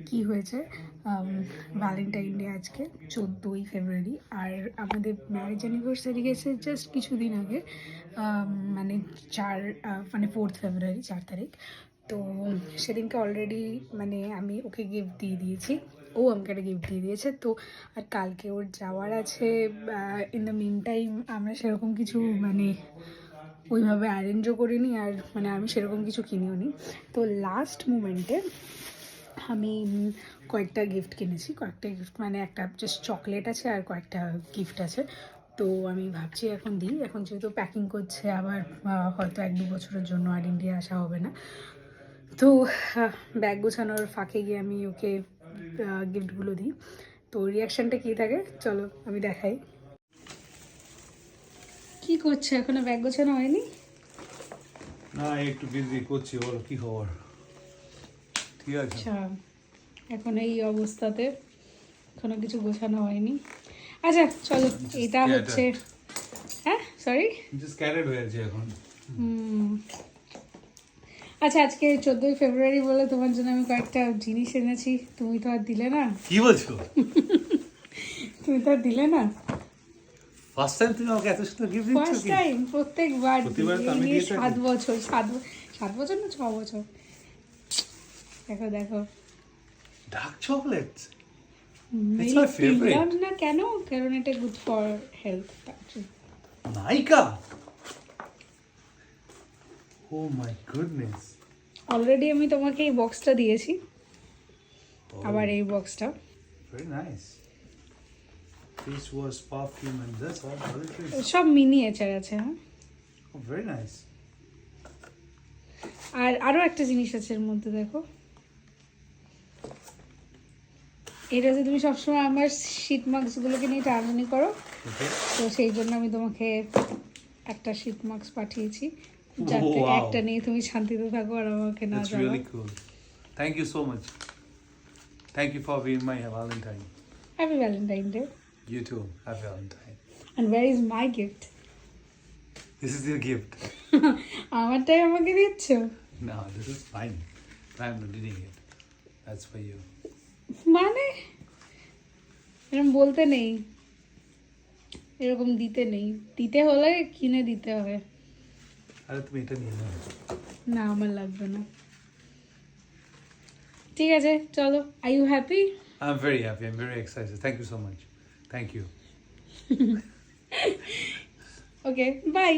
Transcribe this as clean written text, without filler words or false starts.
কি হয়েছে, Valentine day আজকে 14ই ফেব্রুয়ারি, আর আমাদের ম্যারেজ অ্যানিভার্সারি গেছে জাস্ট কিছুদিন আগে, মানে 4th ফেব্রুয়ারি, 4 তারিখ। তো সেদিনকে অলরেডি মানে আমি ওকে গিফট দিয়ে দিয়েছি, ও আমাকে একটা গিফট দিয়ে দিয়েছে। তো আর কালকে ওর যাওয়ার আছে। ইন দ্য মিন টাইম আমরা সেরকম কিছু মানে ওইভাবে অ্যারেঞ্জও করিনি, আর মানে আমি সেরকম কিছু কিনিও নি। তো লাস্ট মোমেন্টে আমি কয়েকটা গিফট কিনেছি, মানে একটা জাস্ট চকলেট আছে আর কয়েকটা গিফট আছে। তো আমি ভাবছি এখন দিই, এখন যেহেতু প্যাকিং করছে আবার হয়তো 1-2 বছরের জন্য আর ইন্ডিয়া আসা হবে না। তো ব্যাগ গোছানোর ফাঁকে গিয়ে আমি ওকে গিফটগুলো দিই। তো রিয়াকশানটা কী থাকে চলো আমি দেখাই। কি করছে, এখনো ব্যাগ গোছানো হয়নি? না, একটু বিজি করছি। বলো কি খবর? ঠিক আছে। আচ্ছা, এখন এই অবস্থাতে এখনো কিছু গোছানো হয়নি। আচ্ছা চলো, এটা হচ্ছে, হ্যাঁ সরি, স্ক্যাটার্ড হয়ে আছে এখন। আচ্ছা আজকে 14ই ফেব্রুয়ারি বলে তোমার জন্য আমি কয়েকটা জিনিস এনেছি, তুমি তো আর দিলে না। কি বলছো? তুমি তো আর দিলে না। ফার্স্ট টাইম তুমি আমাকে এত সুন্দর গিফট দিচ্ছ? ফার্স্ট টাইম, প্রত্যেকবার প্রতিবার তো আমি দিয়ে থাকি। 7 বছর, 7 বছর না 6 বছর। দেখো দেখো, dark chocolate. It's my favorite. না কেন, কারণ এটা good for health. Nykaa. Oh my goodness. Already আমি তোমাকে এই বক্সটা দিয়েছি, আবার এই বক্সটা। Very nice. This was perfume and this all other সব মিনিয়েচার আছে। হ্যাঁ, Oh, very nice. আর আরো একটা জিনিস আছে এর মধ্যে, দেখো এটা যে তুমি সবসময় আমার শীট মাস্কগুলোকে নিয়ে টানাটানি করো, Okay. তো সেই জন্য আমি তোমাকে একটা শীট মাস্ক পাঠিয়েছি, যাতে Wow. একটা নিয়ে তুমি শান্তিতে থাকো আর আমাকে না That's জ্বালাও। really cool. Thank you so much. Thank you for being my Valentine. Happy Valentine day. You too. Happy Valentine. And where is my gift? This is your gift. আমারটাই আমাকে দিচ্ছ? No, this is mine. I'm not eating it. That's for you. মানে এরকম বলতে নেই, এরকম দিতে নেই, দিতে হলে কিনে দিতে হবে। আরে তুমি এটা নিয়ে নাও। না আমার লাগবে না। ঠিক আছে চলো, are you happy? I'm very happy. I'm very excited. Thank you so much. Thank you. Okay bye.